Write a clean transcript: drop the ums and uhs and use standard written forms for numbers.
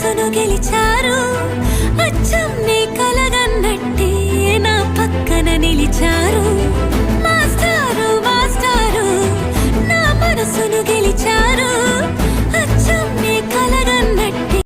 మనసును గెలిచారు అచ్చం నీ కలగన్నట్టే నా పక్కన నిలిచారు మాస్టారు మాస్టారు నా మనసును గెలిచారు